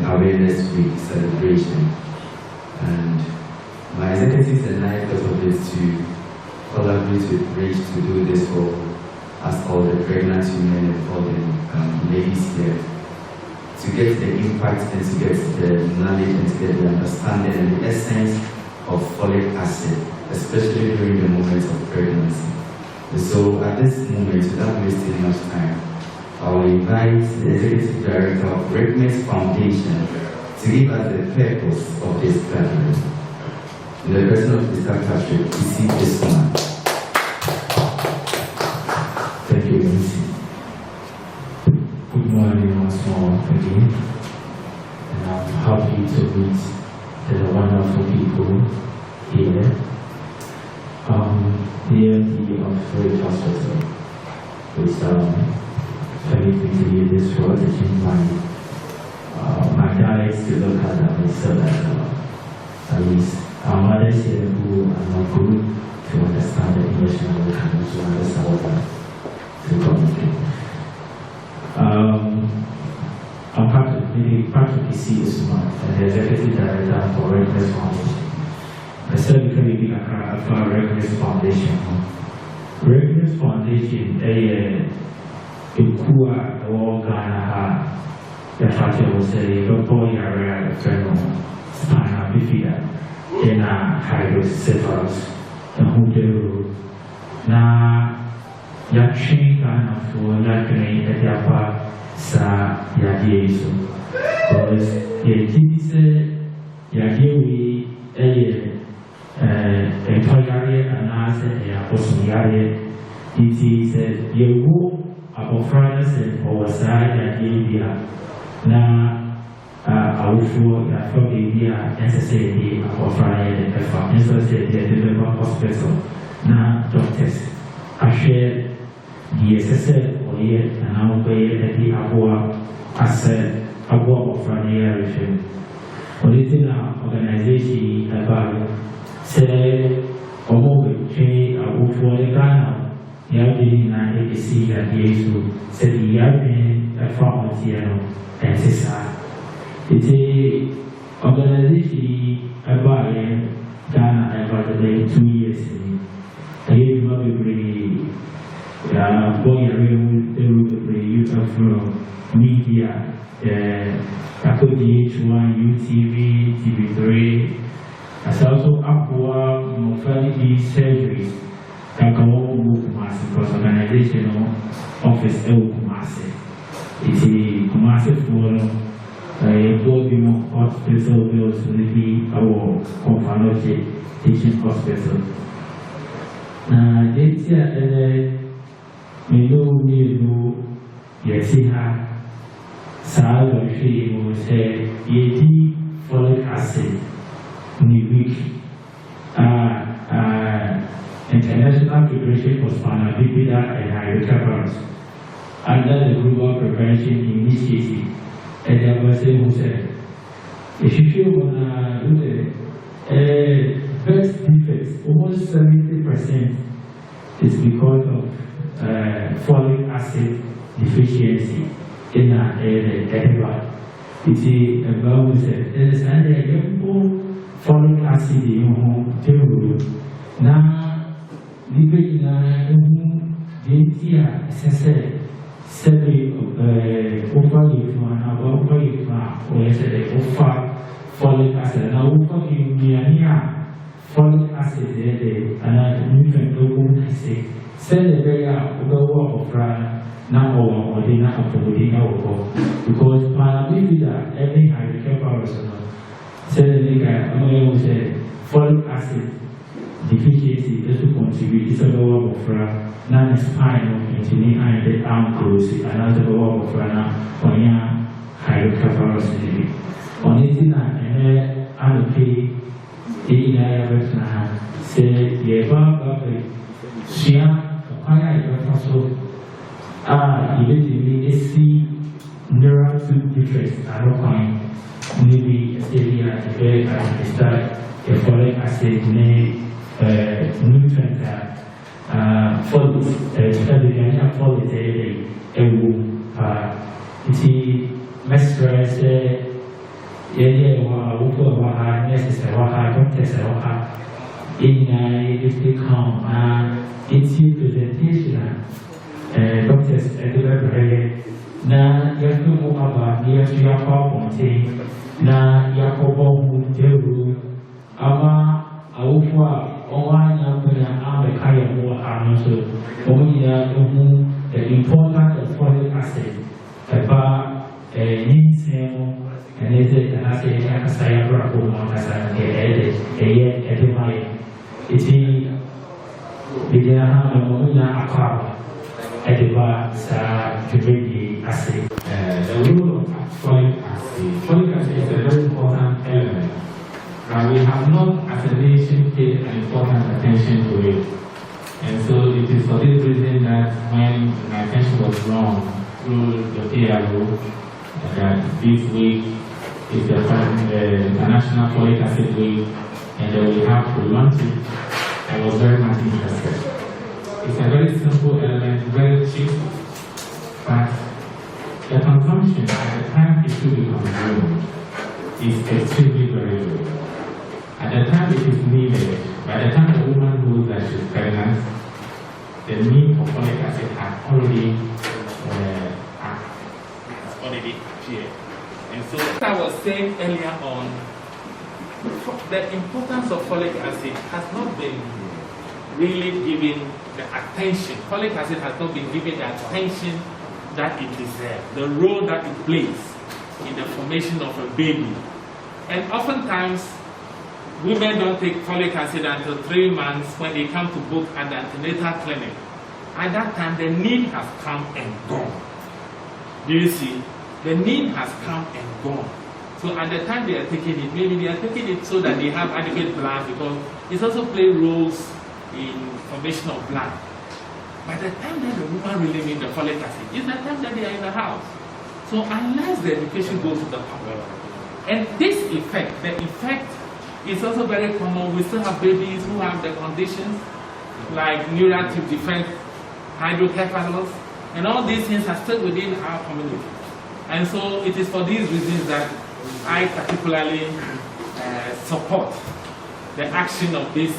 Awareness Week celebration. And my executives and I thought of this to collaborate with Rich to do this for us all the pregnant women and all the ladies here, to get the impact and to get the knowledge and to get the understanding and the essence of folic acid, especially during the moments of pregnancy. So at this moment, without wasting much time, I will invite the Executive Director of Reproductive Foundation to give us the purpose of this gathering. In the person of Mr. Patrick, to see this man. Thank you, Nancy. Good morning once more again. And I'm happy to meet the wonderful people here. The MD of Folic Hospital is permitting to be this for teaching my dialects to look at them so that at least our mothers here who are not good to understand the English and we can also understand what to communicate. I'm really part of PC this month and the Executive Director for Reproductive Foundation. I said we can be a Reproductive Foundation. Reproductive Foundation is a Kua or Ghana. The fact was a local area of spinal bifida in a hydrocephalus and who na yachi Ghana for Yakini at Yapa sa Yadieso. Because Yadis Yadewi a toyare and answer a posuniare. It is a Yewu about France and Owasai Yadia. Na awufo yafo baby a necessary akofra ye the perform necessary the hospital na doctors ahwe the necessary oye na obey the aboa asset aboa ofra ne yare politina organization about say omo be awufo le Ghana ya be na APC ya Yesu say ya be a form of and the organization about Ghana about 2 years. I gave him a very boy youth from media, DH1, UTV, TV3, as also upward mortality surgeries that come over because organizational office Kumasi. It's a massive forum. I told you hospital bills to be our Confanoche teaching hospital. Now, this year, we know, yes, Salvation will say, Yeti folic acid, Nibik, International Federation for Spinal Bifida and Hydrocephalus. Under the Global Prevention Initiative, and there was a said, if you feel look at birth defects, almost 70% is because of folic acid deficiency in our area. It is about there is an folic acid in your now, living in Several over if one about if or yesterday over folic acid. Now, over in Miania, folic acid, and nutrient local say, send the very over of now or dinner of the wedding because Bifida, every hydrocephalus, send the nigger, I say, folic acid deficiency is to contribute to the lower of non-spinal continuing and the arm close another wall of Rana or young hydrocephalus. On it, and I pay say, Yeva, Shia, Paya, so eventually, see neural defects. I don't find maybe a steady and start a folic acid, nutrient. Folate, it's mestress, nurses doctors in if they come it's presentation doctors na yakumu aba yashiyapa ponte na yakobo deru ama awufwa owanya kuna amekaya mo anoso omunya omu the importance of folic acid eba ninsemo and it is an acid yakasaya brako mo kasa iti bidina ha omunya akwa ediba sa jubedi acid. The role of folic acid. Folic acid is a very important element, but we have not, as a nation, paid an important attention to it. And so it is for this reason that when my attention was drawn through the PRO, that this week is the International Folic Acid Week, and then we have to launch it, I was very much interested. It's a very simple element, very cheap, but the consumption at the time it should be consumed is extremely very low. At the time it is needed, by the time the woman knows that she's pregnant, the need for folic acid has already appeared. And so, as I was saying earlier on, the importance of folic acid has not been really given the attention. Folic acid has not been given the attention that it deserves, the role that it plays in the formation of a baby. And oftentimes, women don't take folic acid until 3 months when they come to book at the antenatal clinic. At that time, the need has come and gone. Do you see? The need has come and gone. So at the time they are taking it, maybe they are taking it so that they have adequate blood, because it also plays roles in formation of blood. By the time that the woman really needs the folic acid, it's the time that they are in the house. So unless the education goes to the public, and this effect, the effect is also very common. We still have babies who have the conditions like neurative defects, hydrocephalus, and all these things are still within our community. And so it is for these reasons that I particularly support the action of this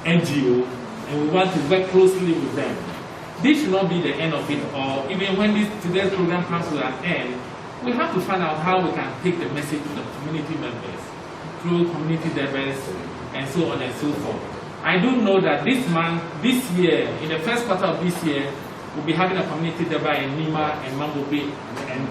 NGO, and we want to work closely with them. This should not be the end of it, or even when today's program comes to an end, we have to find out how we can take the message to the community members through community members and so on and so forth. I do know that this year, in the first quarter of this year, we'll be having a community debate in Nima and Mambo Bay and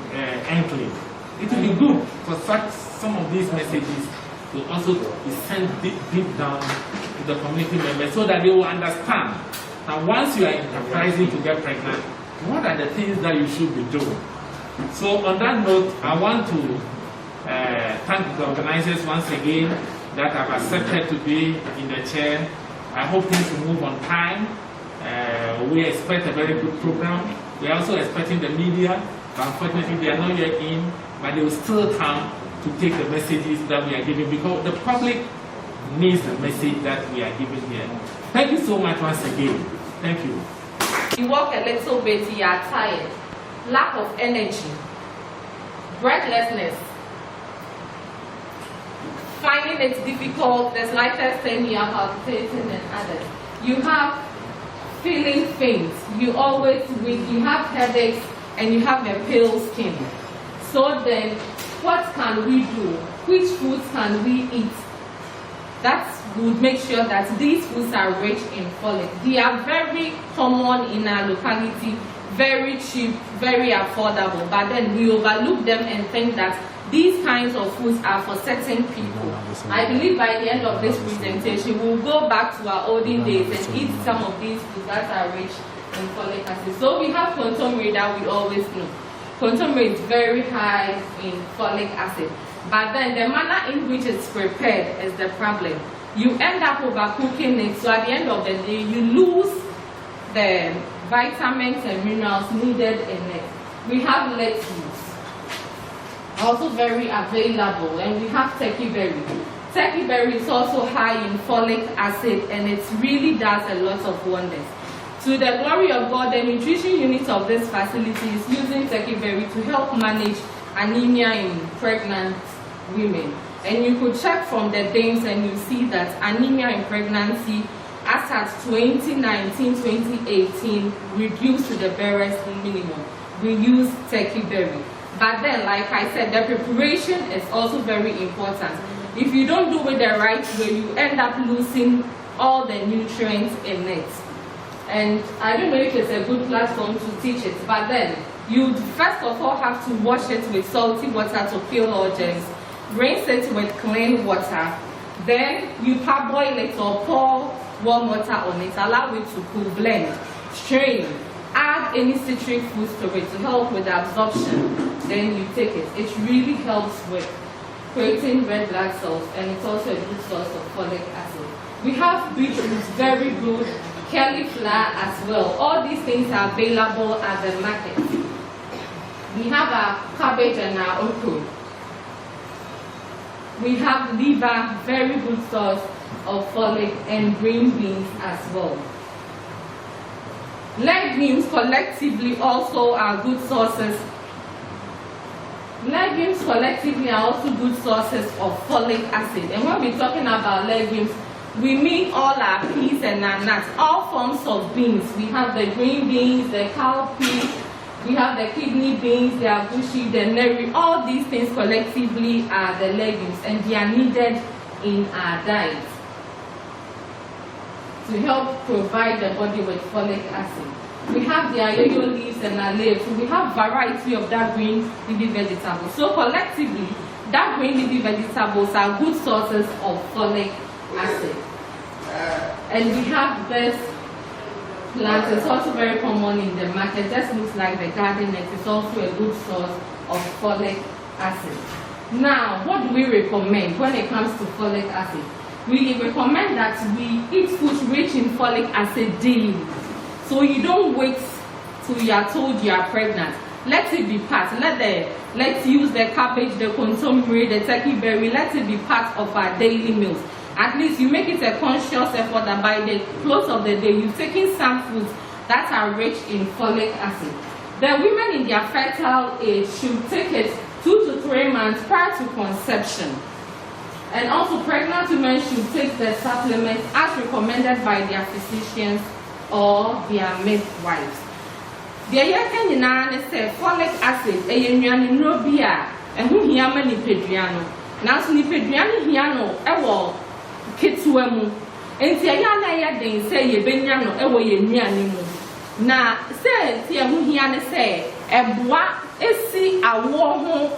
Enclave. It will be good for some of these messages to also be sent deep down to the community members so that they will understand that once you are enterprising to get pregnant, what are the things that you should be doing? So on that note, I want to thank the organizers once again that have accepted to be in the chair. I hope things will move on time. We expect a very good program. We are also expecting the media, but unfortunately they are not yet in, but they will still come to take the messages that we are giving, because the public needs the message that we are giving here. Thank you so much once again. Thank you. You walk a little bit, you are tired, lack of energy, breathlessness, finding it difficult, the slightest thing you are palpitating and others. You have feeling faint, you always weak, you have headaches, and you have a pale skin. So then, what can we do? Which foods can we eat that would make sure that these foods are rich in folate? They are very common in our locality, very cheap, very affordable, but then we overlook them and think that these kinds of foods are for certain people. I believe by the end of this presentation, we'll go back to our olden days and eat some of these foods that are rich in folic acid. So we have contomere that we always know. Contomere is very high in folic acid, but then the manner in which it's prepared is the problem. You end up overcooking it, so at the end of the day, you lose the vitamins and minerals needed in it. We have lettuce, also very available, and we have turkey berry. Turkey berry is also high in folic acid, and it really does a lot of wonders. To the glory of God, the nutrition unit of this facility is using turkey berry to help manage anemia in pregnant women. And you could check from the names and you see that anemia in pregnancy as at 2019-2018 reduced to the barest minimum. We use turkey berry. But then, like I said, the preparation is also very important. If you don't do it the right way, you end up losing all the nutrients in it. And I don't know if it's a good platform to teach it, but then you first of all have to wash it with salty water to kill all germs. Rinse it with clean water. Then you parboil it or pour warm water on it. Allow it to cool, blend, strain. Add any citric foods to it to help with the absorption. Then you take it. It really helps with creating red blood cells, and it's also a good source of folic acid. We have beetroot, very good, cauliflower as well. All these things are available at the market. We have our cabbage and our okra. We have liver, very good source of folic, and green beans as well. Legumes collectively also are good sources. Legumes collectively are also good sources of folic acid. And when we're talking about legumes, we mean all our peas and our nuts, all forms of beans. We have the green beans, the cowpea, we have the kidney beans, the agushi, the neri. All these things collectively are the legumes, and they are needed in our diet to help provide the body with folic acid. We have the ayoyo leaves and our leaves. We have variety of dark green leafy vegetables. So collectively, dark green leafy vegetables are good sources of folic acid. And we have this plant. It's also very common in the market. Just looks like the garden net. It's also a good source of folic acid. Now, what do we recommend when it comes to folic acid? We recommend that we eat food rich in folic acid daily. So you don't wait till you are told you are pregnant. Let it be part. Let's use the cabbage, the contemporary, the turkey berry. Let it be part of our daily meals. At least you make it a conscious effort that by the close of the day, you've taken some foods that are rich in folic acid. The women in their fertile age should take it 2 to 3 months prior to conception. And also pregnant women should take the supplement as recommended by their physicians or their midwives. The American United said folic acid, a nubia, and who hiama nipedriano. Now, nipedriano hiano, ewo, kituemu. And Tiana yadin say ye benyano, ewo ye nianimu. Na, say, Tia Muhiana say, a bois, esi, a war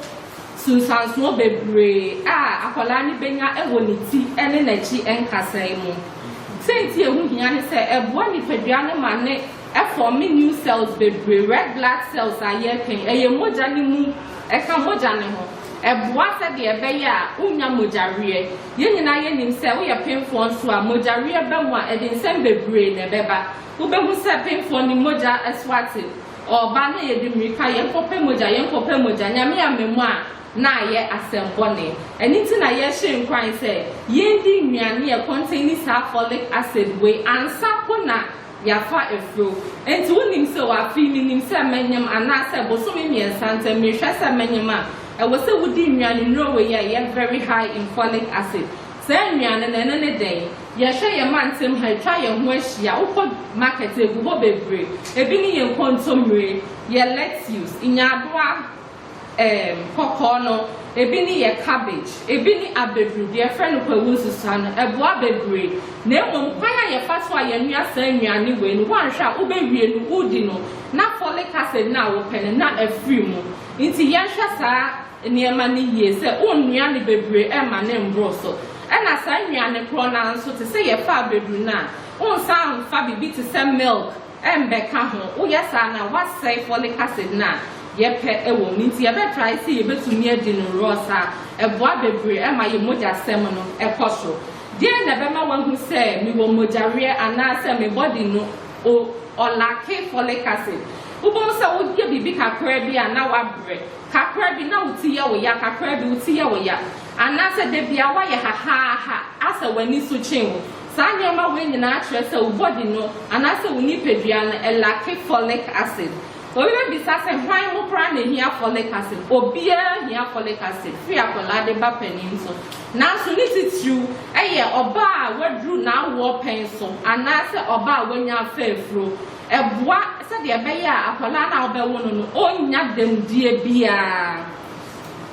Susan Snow Bebre, Akolani Benya, Ewoniti, and Enechi, and Casemo. Say, Tia Muhiana say, a boy pediana mane, a forming new cells, Bebre, red blood cells are yepping, a mojanimu, a camojanimo. A bois at the Abeya, Unya Mojaria, Yenina himself, we are paying for to a Mojaria Bemwa, and in San Bebre, Nebeba, who be paying for the Moja as Swati, or Bana Yedimika, Yankope Moja, Yamia Memoir. Na ye asembone anything na ye shame crying say yendi nnuane ye containing folic acid we ansa na yafa efro enti wonim se wa fi minim se menyem ana se bosomi miensante me hwe se menyem a e wo se wodi nnuane no we ye very high in folic acid se nnuane na ne den ye hwe ye mantem ha twa ye ho ahia wo market egubo bebre ebi ni ye kontomre ye lettuce inyadoa kokono ebini ye cabbage ebini abedru de friend ko wusu san eboa bebre na emom kwanya ye faso aye nua san nnuane we no wanhwa obewie no udi no na folic acid na wo pen na afri mu nti ye hwa saa niema ne yie se onnuane bebre e ma ne mbro so e na san nnuane kro na nso te se ye fa abedru na on san fa bibi te se milk embeka ho wo ye sa na wasai folic acid na yepe ewo minti ebe try see ebetumi adi no rosa eboa bebre e ma ye moja sem no ekoso die na be ma wanhu se mi wo mojare ana se me body no o lake folic acid ubom se wo die bibi kakra bi ana wa bre kakra bi na uti ya wo ya kakra bi uti ya wo ya ana se de bia wa ye ha asa wani so chenwo sa nyoma we nyina akere se wo body no ana se wo ni pedua no lake folic acid. Obi be say why mo pra na here folic acid. Obia here folic acid. Free akola de ba panin so. Now so this you oba wadru na wo pen so. Ana se oba wanya fefro. Eboa se de be ya akola na obewo no onya dem die bia.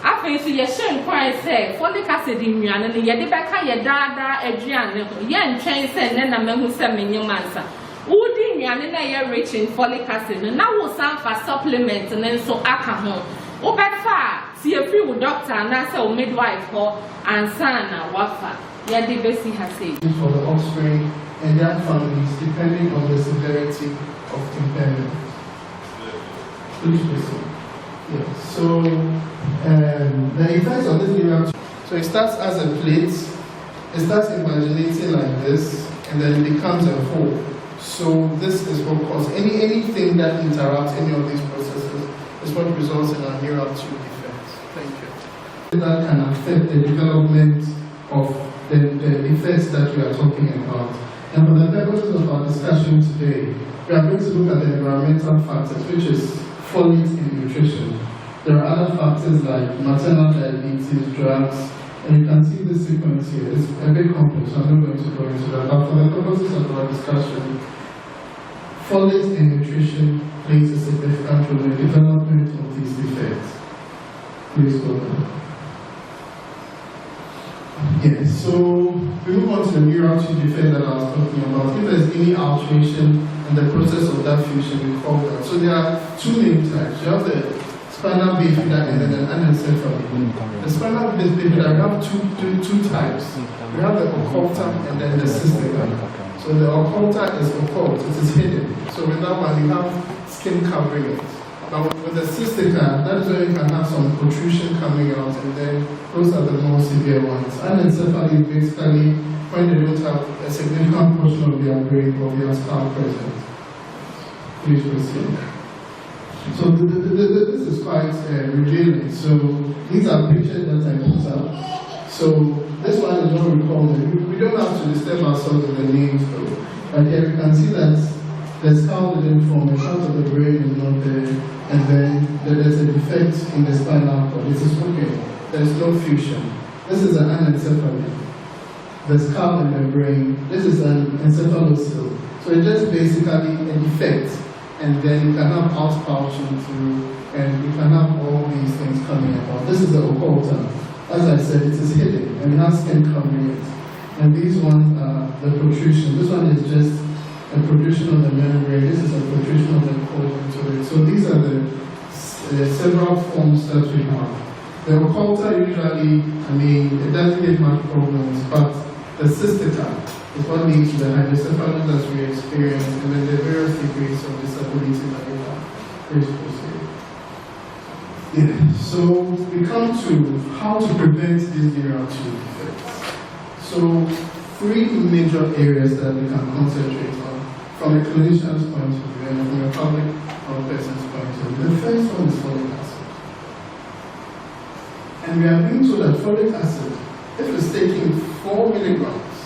Afei so ye hye nkwan se folic acid nnuane ne ye de beka ye dada aduane ho. Ye ntwen se ne na mahu se menyemansa. Udi nnuane na ye rich in folic acid na wo san fa supplement ne so aka ho. Wo befa see a free doctor na say o midwife ho ansa na wafa. Ye de besi ha say for the offspring and their families depending on the severity of impairment. Please proceed. Yeah. So the effects of this neural. So it starts as a plate. It starts invaginating like this, and then it becomes a hole. So this is what causes anything that interrupts any of these processes is what results in a neural tube defect. Thank you. That can affect the development of the effects that we are talking about. And for the purposes of our discussion today, we are going to look at the environmental factors, which is folate in nutrition. There are other factors like maternal diabetes, drugs, and you can see the sequence here. It's a bit complex, so I'm not going to go into that. But for the purposes of our discussion, folate in nutrition plays a significant role in the development of these defects. Please go on. Yes, so we move on to the neural tube defect that I was talking about. If there's any alteration in the process of that fusion, we call that. So there are two main types. You have the spinal bifida and then an anencephaly. The spinal bifida, we have two types. We have the occulta and then the cystica. So the occulta is occult, it is hidden. So with that one, you have skin covering it. Now with the cystica, that is where you can have some protrusion coming out, and then those are the more severe ones. Anencephaly is basically when they don't have a significant portion of their brain or their skull present. Please proceed. So this is quite revealing. So these are pictures that I put out. So this one is what we call it. We don't have to disturb ourselves with the names though. But here you can see that the skull didn't form, a part of the brain is not there, and then there's a defect in the spinal cord. It is okay. There's no fusion. This is an anencephaly. The skull in the brain. This is an encephalocele. So it's just basically a defect. And then you can have outpouching through, and you can have all these things coming about. This is the occulta. As I said, it is hidden, and it has skin covering it. And these ones are the protrusion. This one is just a protrusion of the membrane. This is a protrusion of the cord into it. So these are the several forms that we have. The occulta usually, it doesn't give much problems, but the cystica is what leads to the hydrocephalus that we experience, and then the various degrees of disability that we have. Please proceed. Yeah. So we come to how to prevent these neural tube defects. So 3 major areas that we can concentrate on from a clinician's point of view and from a public or person's point of view. The first one is folic acid. And we are being told that folic acid, if it's taken 4 milligrams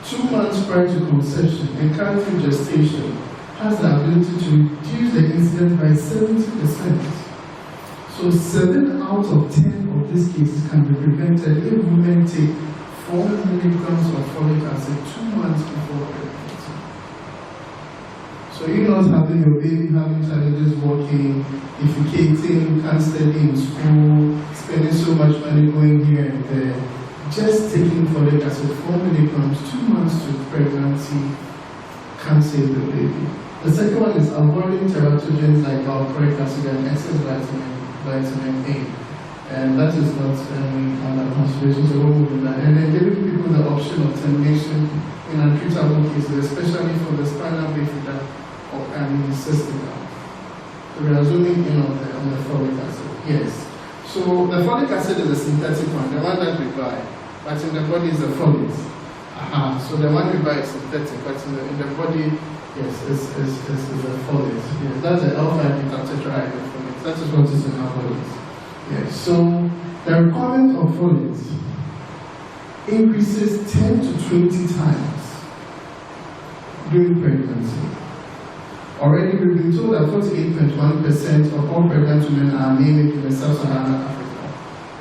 2 months prior to conception and carried through gestation, has the ability to reduce the incidence by 70%. So 7 out of 10 of these cases can be prevented if women take 4 milligrams of folic acid 2 months before pregnancy. So you're not having your baby having challenges walking, defecating, can't study in school, spending so much money going here and there. Just taking folic acid 4 milligrams 2 months to pregnancy can save the baby. The second one is avoiding teratogens like valproic acid and excess vitamin A. And that is not under consideration, so we'll do that. And then giving people the option of termination in untreatable cases, especially for the spinal bifida or cystica. So we are zooming in on the folic acid. Yes. So the folic acid is a synthetic one, the one that we buy, but in the body is the folate. So the one we buy is synthetic, but in the body, yes, is the folate. Yes, that's the alpha-beta-tetrahydrofolate. That is what is in our bodies. Yes. So the requirement of folate increases 10 to 20 times during pregnancy. Already we've been told that 48.1% of all pregnant women are anemic in the sub-Saharan Africa.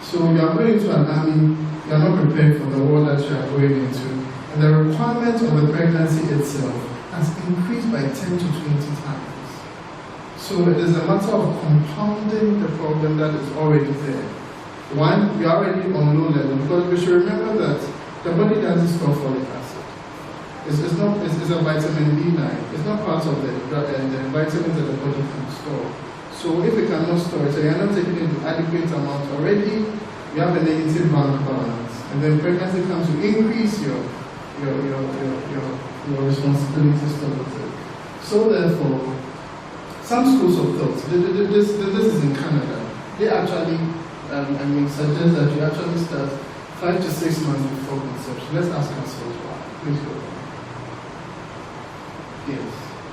So you are going into an army, you are not prepared for the war that you are going into. And the requirement of the pregnancy itself has increased by 10 to 20 times. So it is a matter of compounding the problem that is already there. One, we are already on low level, because we should remember that the body doesn't store folic acid. It's a vitamin B9. It's not part of the vitamins that the body can store. So if we cannot store it, and you're not taking it in adequate amount already, you have a negative bank balance. And then pregnancy comes to increase your responsibilities towards it. So therefore, some schools of thought, this is in Canada, they actually suggest that you actually start 5 to 6 months before conception. Let's ask ourselves why. Please go. Yes.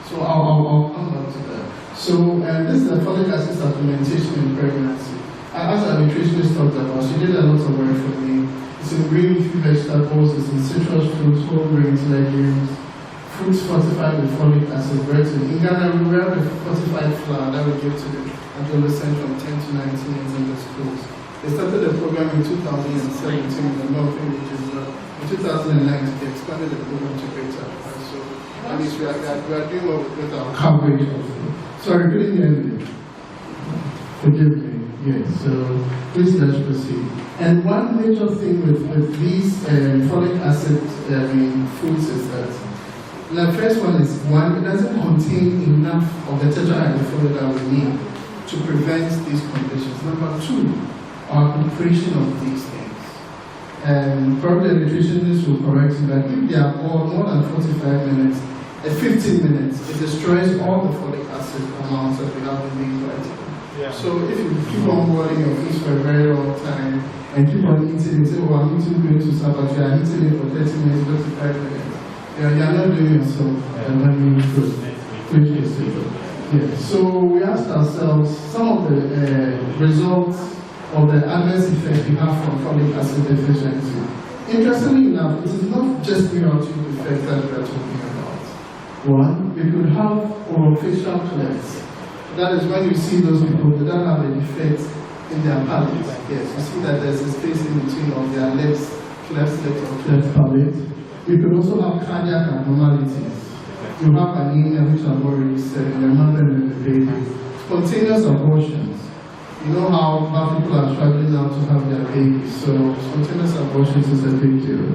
So I'll come back to that. So this is the folic acid supplementation in pregnancy. As our nutritionist talked about, she did a lot of work for me. It's in green leafy vegetables, it's in citrus fruits, whole grains, legumes, fruits fortified with folic acid, bread. In Ghana, we have a fortified flour that we give to the adolescents from 10 to 19 years in the schools. They started the program in 2017 in the northern regions. In 2009, they expanded the program to greater. So, at least we are doing well with our coverage also. Sorry, couldn't hear me. Forgive me. Yes, so please let's proceed. And one major thing with these folic acid foods is that the first one is it doesn't contain enough of the tetrahydrofolate that we need to prevent these conditions. Number two, our preparation of these things. And probably the nutritionist will correct you that if they are more than 45 minutes, at 15 minutes, it destroys all the folic acid amounts that we have in these vitamins. Yeah. So if you keep on boiling your fish for a very long time and keep on eating it, say, oh, I'm eating going to supper, you are eating it for 30 minutes, 35 minutes. You are not doing yourself good. Yeah. So we asked ourselves some of the results of the adverse effects we have from folic acid deficiency. Interestingly enough, it is not just neurotube effects that we are talking about. One, we could have orofacial clefts. That is when you see those people that don't have a defect in their palate. Yes, you see that there's a space in between of their lips, cleft lip or cleft palate. We could also have cardiac abnormalities. You have anemia, which I've already said, in the mother and the baby. Spontaneous abortions. You know how people are struggling now to have their babies. So spontaneous abortions is a big deal.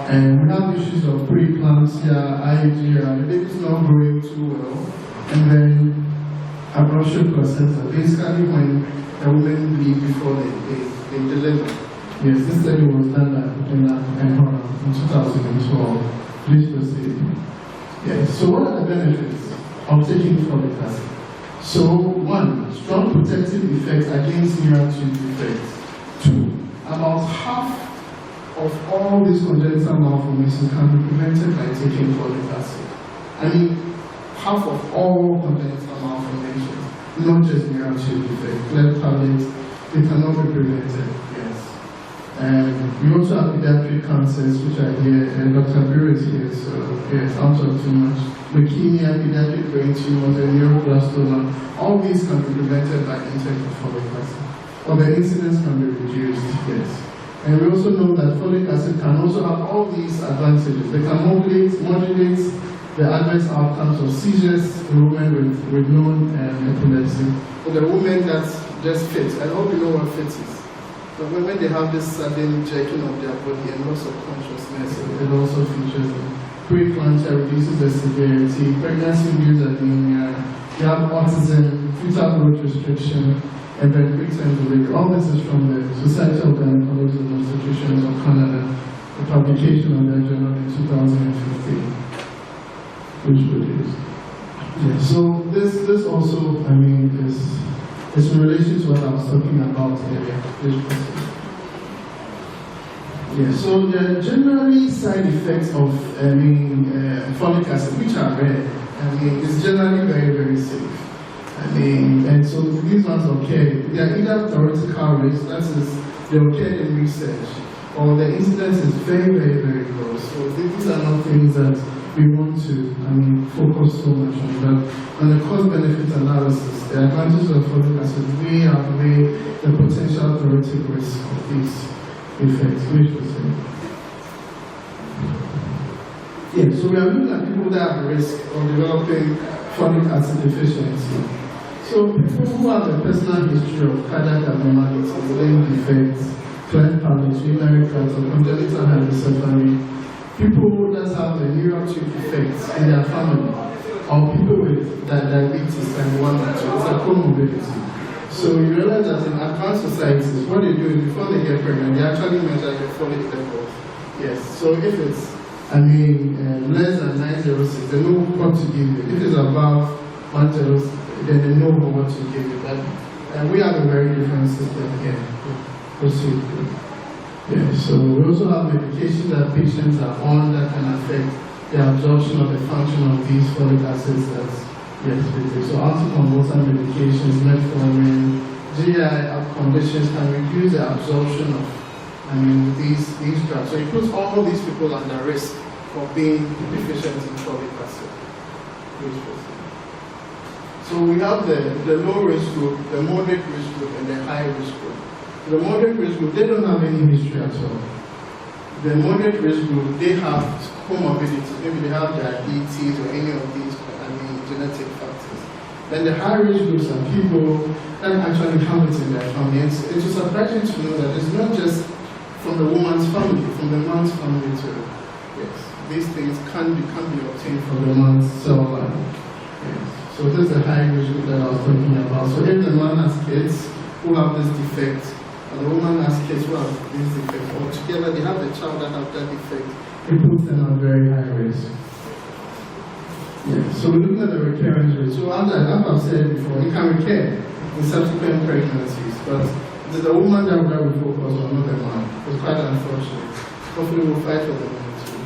And we have issues of preeclampsia, IUD, the baby's not growing too well. And then abortion placenta, basically when a woman bleed before they deliver. Yes, this study was done in 2012. Please proceed. Yes, so what are the benefits of taking folic acid? So, one, strong protective effects against neurotube defects. Two, about half of all these congenital malformations can be prevented by taking folic acid. I mean, half of all congenital malformations, not just neurotube defect, cleft palate, they cannot be prevented, yes. And we also have pediatric cancers, which are here, and Dr. Biru is here, so yes, I'll talk too much. Leukemia, pediatric brain tumors, and neuroblastoma, all these can be prevented by intake of folic acid. Or the incidence can be reduced, yes. And we also know that folic acid can also have all these advantages. They can modulate the adverse outcomes of seizures in women with known epilepsy. For the women that's just fit, I hope you know what fit is. So when they have this sudden jerking of their body and loss of consciousness, it also features them. Preeclampsia reduces the severity, pregnancy-induced anemia, you have autism, fetal growth restriction, and then preterm delivery. All this is from the Society of Gynecologists and Obstetricians of Canada, the publication of their journal in 2015, which produced. Yeah, so this also, I mean, is in relation to what I was talking about earlier. Yeah, so there are generally side effects of folic acid, which are rare. It's generally very, very safe. And so these ones occur. They are either theoretical risks, that is, they occur in research, or the incidence is very, very, very low. So these are not things that we want to, focus so much on. But on the cost-benefit analysis, the advantages of folic acid way outweigh the potential theoretic risk of these effects. Which was it? Yeah, so we are looking at people that have a risk of developing folic acid deficiency. So people who have a personal history of cardiac abnormalities, limb defects, cleft palate, urinary tract, or congenital anencephaly, people that have a neural tube defects in their family, or people with diabetes type 1 and 2, it's a comorbidity. So you realize that in advanced societies, what they do is before they get pregnant, they actually measure your folic level. Yes, so if it's, less than 906, they know what to give you. If it's above 106, then they know what to give you. But we have a very different system here. Proceed. Yeah, so we also have medications that patients are on that can affect the absorption of the function of these folic acids that's So anticonvulsant medications, metformin, GI conditions can reduce the absorption of these drugs. So it puts all these people under risk for being deficient in folic acid. So we have the low risk group, the moderate risk group, and the high risk group. The moderate risk group, they don't have any history at all. The moderate risk group, they have comorbidities. Maybe they have diabetes or any of these genetic factors. Then the high risk groups are people that actually have it in their family. It is surprising to know that it's not just from the woman's family, from the man's family too. Yes, these things can be obtained from the man's cell line. Yes. So this is the high risk group that I was talking about. So if the man has kids who have this defect, and the woman has kids who have this defect, or together they have the child that has that defect, it puts them at very high risk. Yeah. So we're looking at the recurrence rate. So as I've said before, it can recur in subsequent pregnancies, but it is the woman that we focus on, not the man. It's quite unfortunate. Hopefully we'll fight for the men too.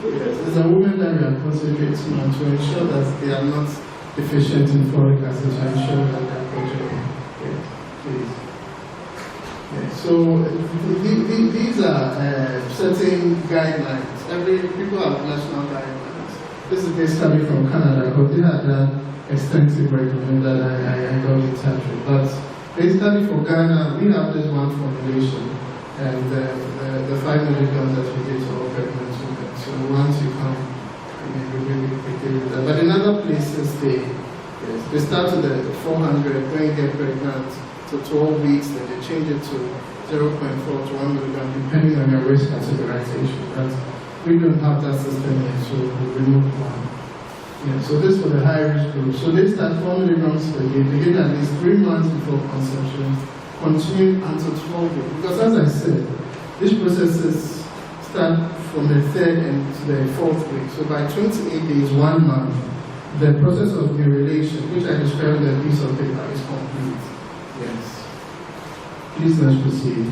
But yes, it's a woman that we are concentrating on to ensure that they are not deficient in folic acid, to ensure that they are progeny. Yes, please. Yeah. So these are certain guidelines. People have national guidelines. This is basically from Canada, because they had done extensive recommend that I got in touch with. But basically for Ghana, we have this one formulation, and the 5 milligrams that we give to all pregnant women. So once you come, we really quickly with that. But in other places, they start with the 400 when you get pregnant to 12 weeks, then they change it to 0.4 to 1 milligram, depending on your risk categorization. But we don't have that system yet, so we'll remove one. Yeah, so this for the high risk group. So they start 4 milligrams per day, begin at least 3 months before conception, continue until 12 weeks. Because as I said, these processes start from the 3rd and to the 4th week. So by 28 days, 1 month, the process of neurulation, which I described in the piece of paper, is complete. Yes. Please let's proceed.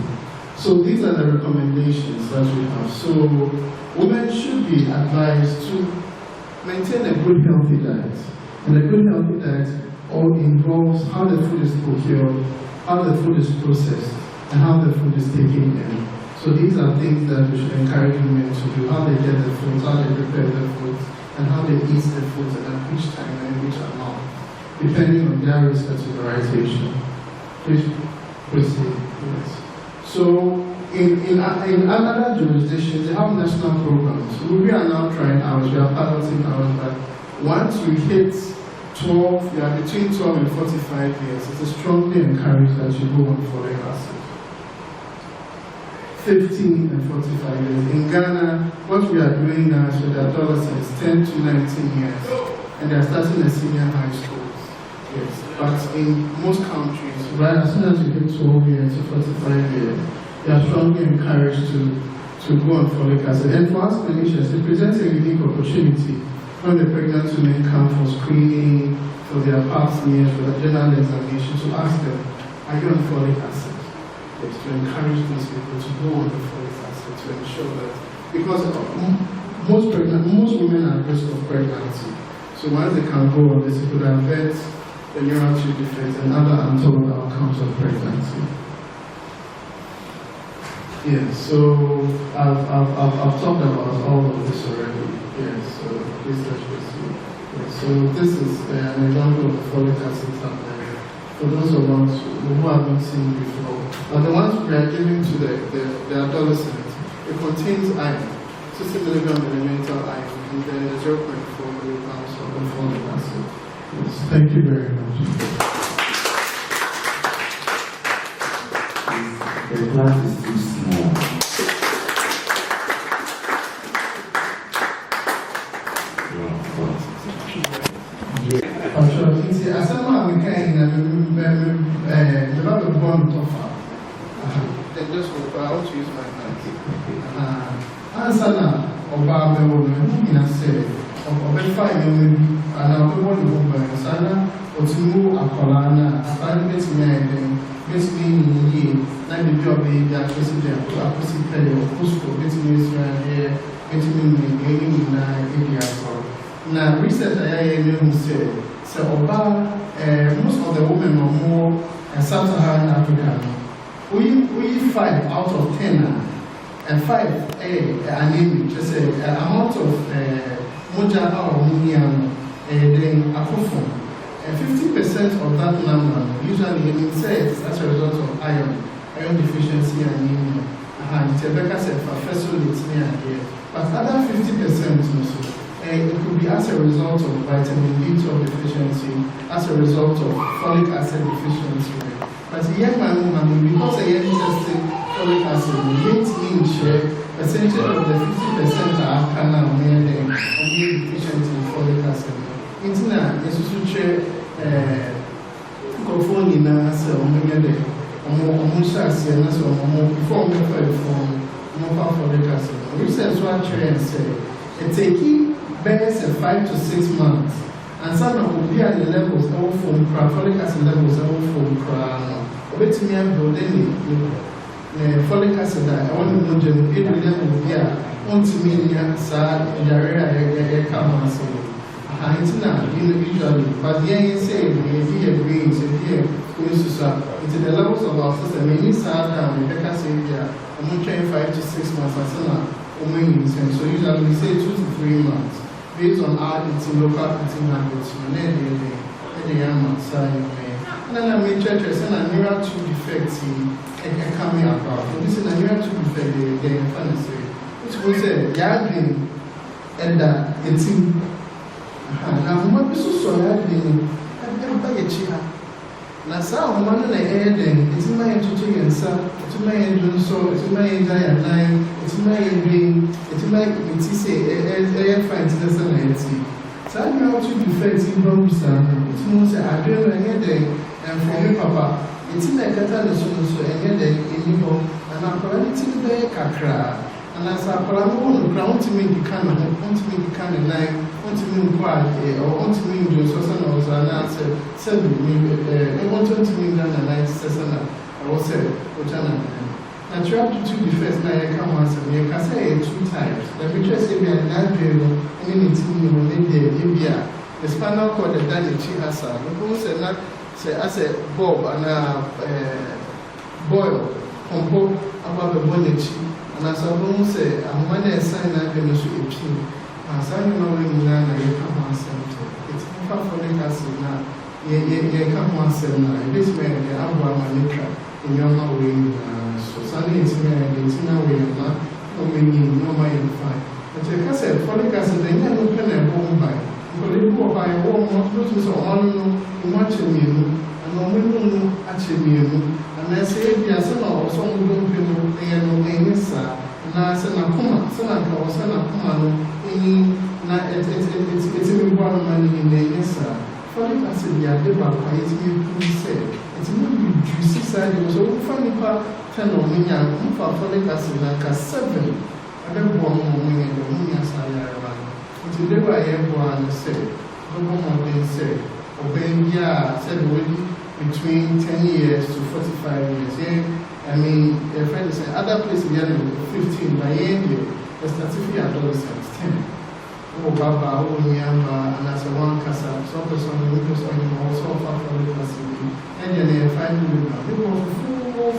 So these are the recommendations that we have. So women should be advised to maintain a good healthy diet. And a good healthy diet all involves how the food is procured, how the food is processed, and how the food is taken in. So these are things that we should encourage women to do, how they get the food, how they prepare the food, and how they eat the food, and at which time and which amount, depending on their risk categorization. Please proceed. Yes. So in other jurisdictions, they have national programs. We are now trying ours, we are piloting ours, but once you hit 12, you are between 12 and 45 years, it is strongly encouraged that you go on folic acid. 15 and 45 years. In Ghana, what we are doing now is with adolescents 10 to 19 years, and they are starting a senior high school. Yes. But in most countries, right as soon as you hit 12 years to 45 years, they are strongly encouraged to go on folic acid. And for us clinicians, it presents a unique opportunity when the pregnant women come for screening, for their pap smears, for the general examination, to ask them, are you on folic acid? Yes, to encourage these people to go on the folic acid, to ensure that, because most women are at risk of pregnancy. So once they can go on this, it could avert the neural tube defects and other untoward outcomes of pregnancy. Yes, so I've talked about all of this already. Yes, so research with you. So this is an example of folic acid tablet for those of us who haven't seen before. And the ones we are giving to the adolescents, it contains iron, 60 milligram elemental iron, and then 0.4 milligrams of folic acid. Yes, thank you very much. The class is too small. I'm sure you see, as someone we can develop a bond of then just hope I want to use my hands. Answer now, or Barbara, who say, or fine, and I'll be one of them, Sana, or to move a colana, a fine best man, best meaning ye, not the job in the president, or opposite penny, or post for getting this here, getting in India. Now, research I said, so most of the women are more sub-Saharan African. We 5 out of 10 and 5 anemia, just an amount of moja or munian, then akufo. And 50% of that number usually says as a result of iron deficiency anemia. And Rebecca said for Folate near here. But other 50% also. It could be as a result of vitamin D12 deficiency, as a result of folic acid deficiency. But the young man, because I am testing folic acid, makes me share percentage of the 50% are canal near them, only deficient in folic acid. It's not, it's to share Cophone as a omega, before more folic acid. Research what and say, it's a key. Bears 5 to 6 months, and some will be at the levels of folic acid levels of wait me and building folic acid. I want to know the level here. Want to mean sad in the area come and say, it's not usually, but here you say, here greens, here into the levels of our system. Many sad down, Rebecca said, I'm not trying 5 to 6 months, and so usually we say 2 to 3 months. Based on our eating, local eating habits, and then I made churches and a neural tube defects coming about. This is a neural tube defect, they're fancy. Which was said, Yarding and that it's in. Now, what is so yarding? I've never buy a chair. Now, some one in the air, then it's in my entertainment, and son, it's in my engine, so it's in my entire line, it's in my ring, it's in my air fight, that's an entity. So I'm out to defect in Bambustan, it's most I do a day, and for me, Papa, it's in a catalyst, so a day in Nibo, and I'm probably to the Kakra. And as I put on the ground to make the kind of line, want to mean quiet, or want to mean Joe Sosan or answer 7 million, I want to mean that and I was said, which I know. Now, you have to do the first night I come once and you can say 2 times. Let me just say, we are not doing anything you will need there. The spinal cord that done the Chihasa, the bones are not say, as a bob and a boil, compo about the bonnet. And as I won't say, I'm one day sign I've been to a pin. As I know when you learn, you come on center. It's not folic acid now. You come on center. This way, the Abba Manika in your way. So, Sunday is where it's in a way of not meaning no mind fine. But like I said, folic acid, they never open a home by. Because they go by a home, not losing so on, much of you, and no window actually. And I say, yes, and also don't be no any sir. And I said, Nakuma, Sanaka, or Sanakuma, it's a one money in the yes, sir. Folic acid, yeah, they were quite said. It's not juicy side, it was all funny part 10 or million, folic acid like a 7. I don't want more money in the million side. It's a little I have one said, no more than said, obeying, yeah, said, between 10 years to 45 years. Yeah, I mean, a friend said, other places, we are 15, by the statistic adolescents, 10. Oh, Baba, oh, Nyamba, and as a one casa, so person, also for the facility, and then they 5 million. They were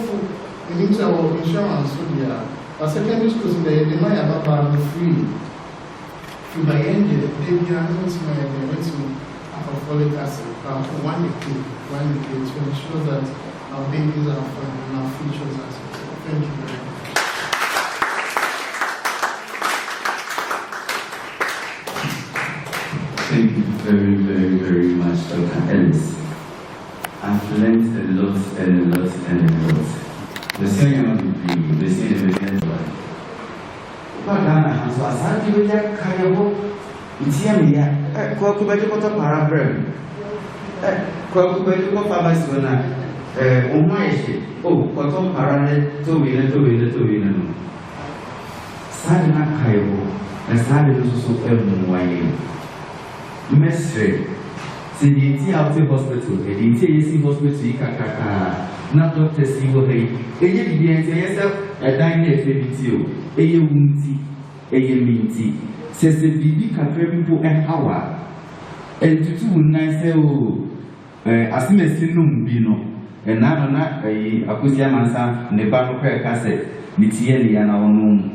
full. We need to have insurance, so yeah. But secondary schools, they might have about free by end, they are going to have a folic acid, 1 a day to ensure that our babies are fine and our futures are secure. Thank you very much. Thank you very, very, very much, Dr. Ellis. I've learned a lot and a lot and a lot. The same degree, the same evidence. But Ghana has a sandy with that carnival. It's here, Quakubato Parabrem. Quakubato Pabasuna. Oh, Quatom Parane, to win. Sadina Kaibo, and Sadina so every Mestre, see the hospital, the hospital, not doctor see what they a diner baby, a woundy, a minty, says the baby can people an hour. And to 2 nice, as Messinum Bino, and now not a Akusiamansa, Nebano Prayer Cassette, Mitieli and our room.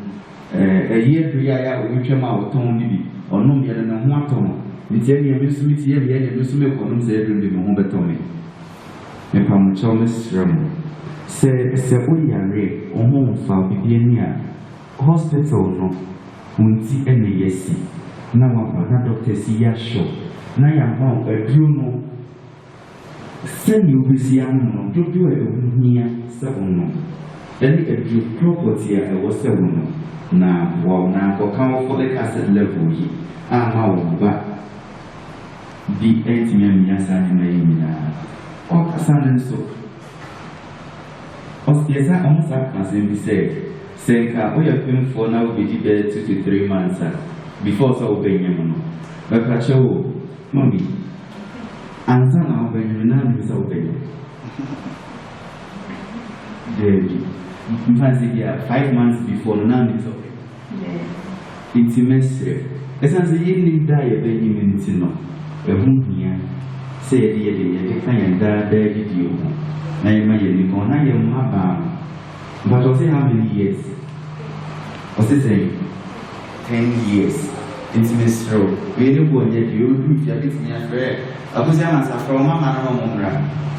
A year 3 hours, which am out Tombi, or no more than 1 ton. Mitieli and Miss Mitieli and Miss Meconum said in the Mohometomi. And from Thomas Ram say, Oyare, or home for Bibiania, hospital no, Munti and Yesi. Now, another doctor see ya show. Now, I'm a Bruno. Send you with Yano, do a near 7. Then a due property I was 7. Now, while now for count for the acid level, I'm back. The 8 million Yasan. Or Casan so. Ostiesa almost as we said, Senka, we have been for now be dead 2 to 3 months before so obeying. But Pacho, Mommy, and son of Benjamin is obeying. Fancy 5 months before none is obeying. Intimacy. As I say, die a baby minute, no. A wound here. Say the kind that video. Now you may be gone. I am my bam. But I'll say how many years? What's it saying? 10 years. Intimate stroke. We don't go yet. You do your business. I was a from my man.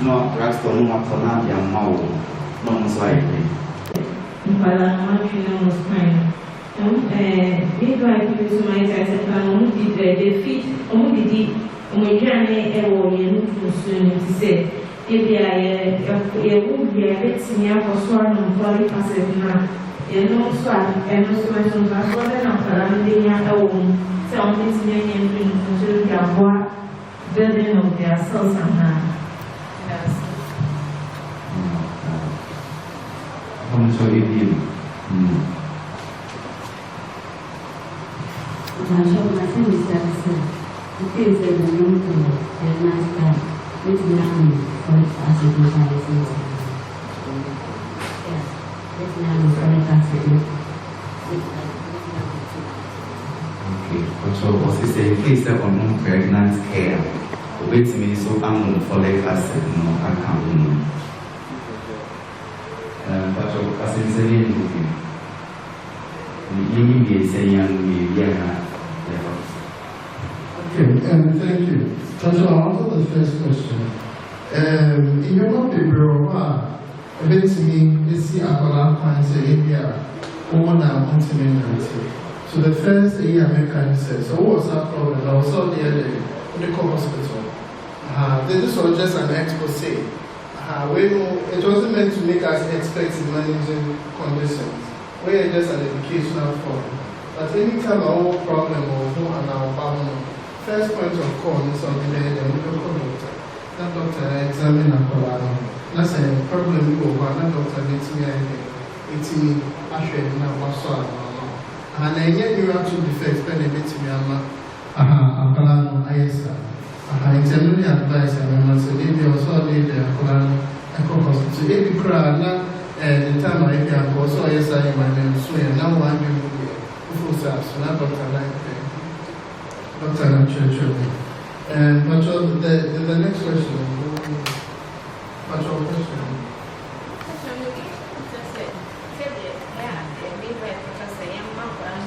No, perhaps no one for not young mouth. No one's like me. While I'm watching, I was crying. If I give you my guys, I only did the feet, only did. When you are a warrior, to say, if they are a would be a bit senior for sworn and body passive now, you know, swag and also my son was one and after landing at home, something many and to their work, building of their cells and now. I'm sorry, you. My son is Jackson. It is a young girl, a nice guy, with Nami for it as it is. Yes, with Nami for it as it is. Okay, so what's it saying? Please step on non-pregnant care. Wait me so I'm folic acid, no, I can't. But as I'm saying, you need to say young me, Okay, thank you. So I'll answer the first question. In your paper, a bit to me, you see a color points in India, woman and continentality. So the first year American said, so what's that problem? I was out there in the hospital. This was just an expose. It wasn't meant to make us experts in managing conditions. We're just an educational forum. But anytime our problem or our problem, first point of call is on the local doctor. That doctor examine a color. That's a problem you go, that doctor gets me actually now what's all. And I get you have to defect benefit me. I'm generally advise everyone so they also need a color. So if you cry, the time I can go, so yes, I am my name, so now I'm going to so now Dr. Dr. And but the next question. What's your question?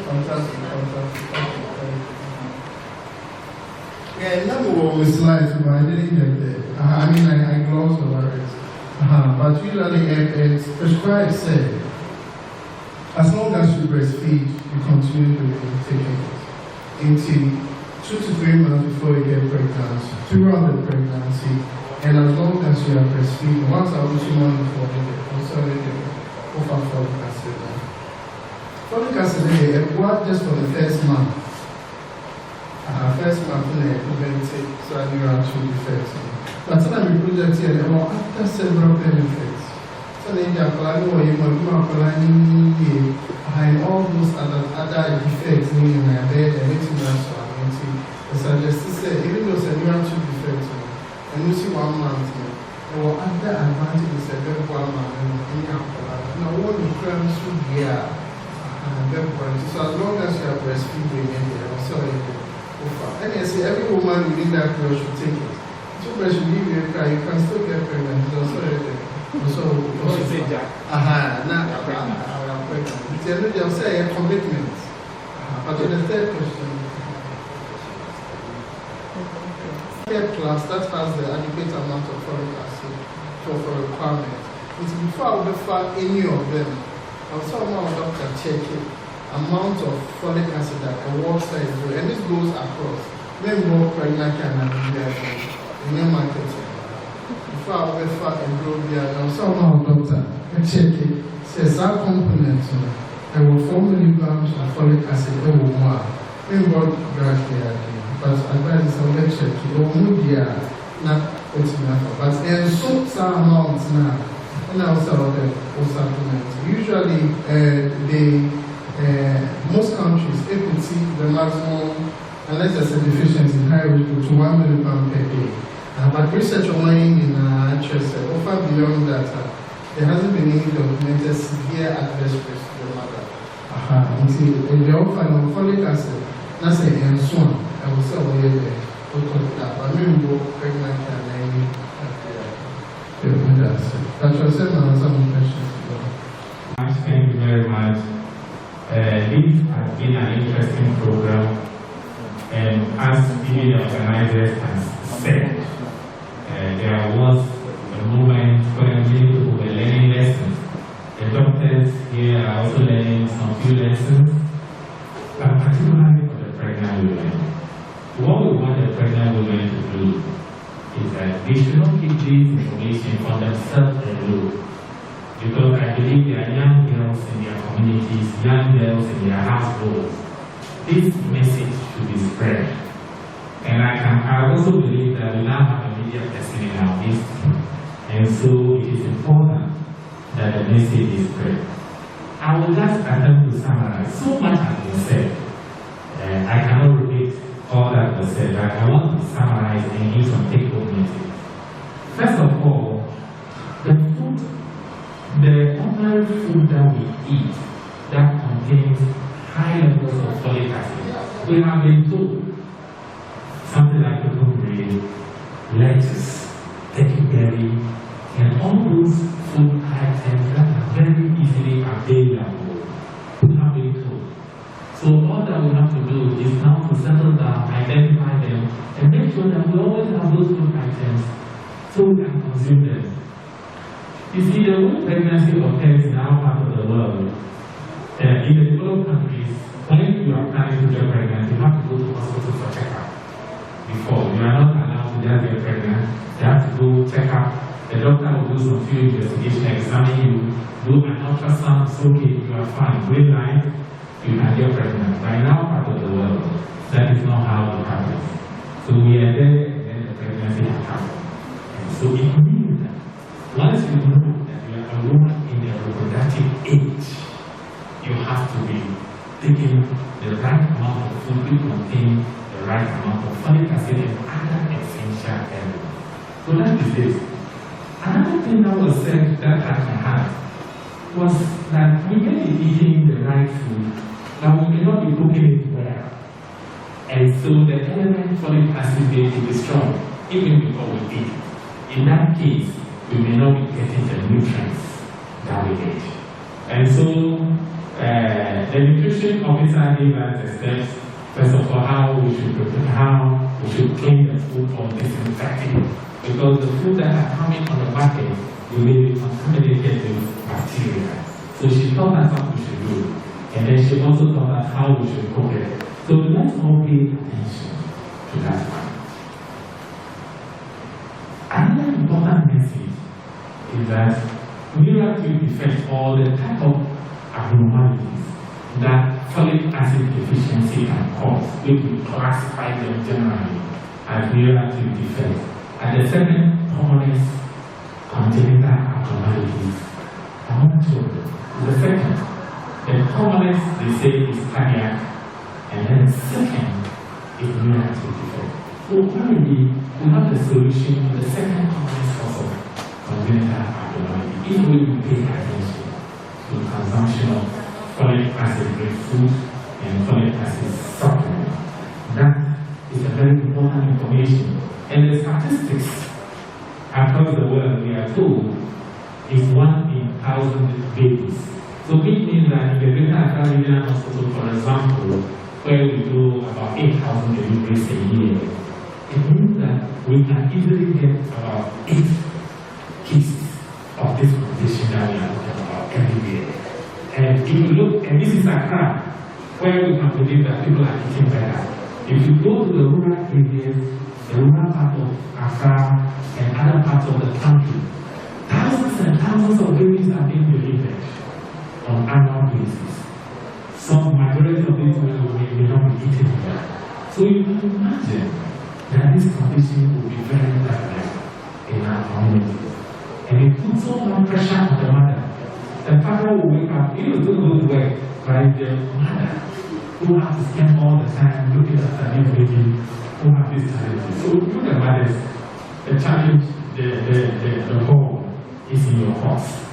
Fantastic. Yeah, number one was slides, but I didn't get there. I mean, I glossed over it. But usually it's prescribed said, as long as you breastfeed, you continue to take it until 2 to 3 months before you get pregnant, throughout the pregnancy, and as long as you are breastfeeding, once I was money for it, also offer folic acid. Folic acid just for the first month. First month, so I knew how to defects. But then we project here, after several benefits. So then you apply or you apply behind all those other defects in my bed and everything else. So I just say, even though it's a neural defect, and you see 1 month, there were other advantages of that 1 month. Now, what the crimes should be so as long as you are breastfeeding, and I say every woman within that girl should take it. So when she leave you cry, you can still get pregnant. Also, now pregnant. They'll say a commitment. But in the third question, third class that has the adequate amount of folic acid for requirement. It's before I would find any of them. I was talking about doctor checking amount of folic acid that a work size do, and this goes across. Men work pregnant and anemia in the market. Before I would find a globia, I was talking about doctor checking says our component I will 4 milligrams of folic acid over more. Men work gradually. But advice is always check it. Not enough. But in some amounts now, and also the supplements. Usually, most countries, equity the maximum, unless there's a deficiency, high risk to 1 milligram per day. But research online in interest offer beyond that. There hasn't been any documented severe adverse risk to the mother. Until they offer no folic acid, that's a and so on. I will say, well, yeah, but maybe go pregnant and that's what I said. Now, some questions. Thank you very much. This has been an interesting program, and as the organizers has said, there was a moment when people were learning lessons. The doctors here are also learning some few lessons, but particularly for the pregnant women. What we want the pregnant women to do is that they should not keep this information for themselves alone. Because I believe there are young girls in their communities, young girls in their households. This message should be spread. And I also believe that we now have a media person in our midst. And so it is important that the message is spread. I will just attempt to summarize. So much has been said. I cannot repeat all that was said, but I want to summarize and give some take-home messages. First of all, the ordinary food that we eat that contains high levels of folic acid, we have been told something like cucumber, lettuce, turkey berry, and all those food items that are very easily available. We have been told. So all that we have to do is now to settle down, identify them, and make sure that we always have those food items so we can consume them. You see, the way pregnancy occurs in our part of the world, in the developed countries, when you are planning to get pregnant, you have to go to hospital for checkup. Before, you are not allowed to just get pregnant, you have to go check up. The doctor will do some few investigation, examine you, do an ultrasound, it's okay, you are fine, green light, you can get pregnant. But in our part of the world, that is not how it happens. So we are there, and then the pregnancy has happened. And so it means that once you know that you are a woman in the reproductive age, you have to be taking the right amount of food to contain the right amount of folic acid and other essential elements. So that is it. Another thing that was said that I had was that we may be eating the right food, but we may not be cooking it well. And so the element folic acid will be strong, even before we eat it. In that case, we may not be getting the nutrients that we need. And so the nutrition officer gave us the steps First of all, how we should clean the food or disinfect it. Because the food that are coming on the market will be contaminated with bacteria. So she taught us what we should do. And then she also taught us how we should cook it. So let's all pay attention to that one. Another important message is that reproductive defects or the type of abnormalities that folic acid deficiency can cause, if we classify them generally as reproductive defects, are the second commonest congenital abnormalities among children. The second, the commonest they say is cardiac, and then the second is reproductive defect. So already we have the solution to the second commonest cause of congenital abnormality if we pay attention to the consumption of folic acid-rich food and folic acid supplement. That is a very important information. And the statistics across the world, we are told, is 1 in 1,000 babies. So it means that in the Greater Accra Regional Hospital, for example, where we do about 8,000 deliveries a year, it means that we can easily get about 8 cases of this condition that we are talking about every year. And if you look, and this is Accra, where we can believe that people are eating better. If you go to the rural areas, the rural part of Accra and other parts of the country, thousands and thousands of babies are being delivered on an annual basis. Some majority of these may not be eating well. So you can imagine that this condition will be very prevalent in our communities. And it puts so much pressure on the mother. The father will wake up, he will do good work, but the mother who has to spend all the time looking after this baby who have this challenge. So look at mothers, the challenge, the ball is in your horse.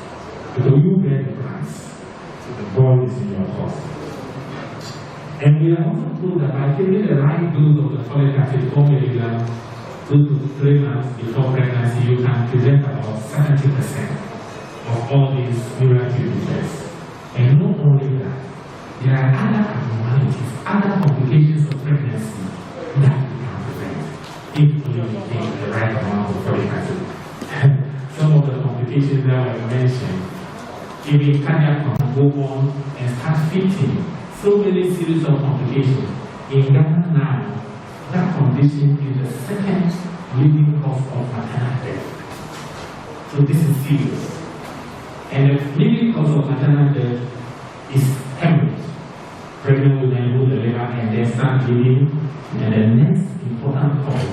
Because you bear the price. So the ball is in your horse. And we are also told that by taking the right dose of the folic acid 4 milligrams 2 to 3 months before pregnancy, you can prevent about 70% of all these reproductive defects. And not only that, there are other abnormalities, other complications of pregnancy that we can prevent if we take the right amount of folic acid. Some of the complications that were mentioned, giving cardiac can go on and start fitting so many series of complications. In Ghana now, that condition is the second leading cause of maternal death. So this is serious. And the leading cause of maternal death is hemorrhage. Pregnant women who deliver and then start bleeding. And the next important cause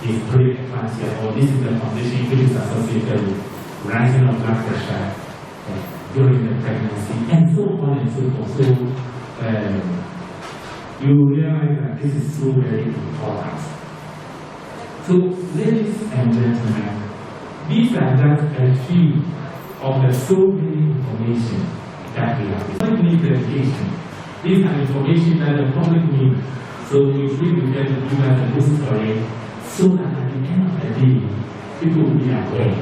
is preeclampsia, or this is the condition which is associated with rising of blood pressure during the pregnancy, and so on and so forth. So you realize that this is so very important. So, ladies and gentlemen, these are just a few of the so many information that we have. We don't need education. These are information that the public needs. So we feel we can do that a good story so that at the end of the day, people will be aware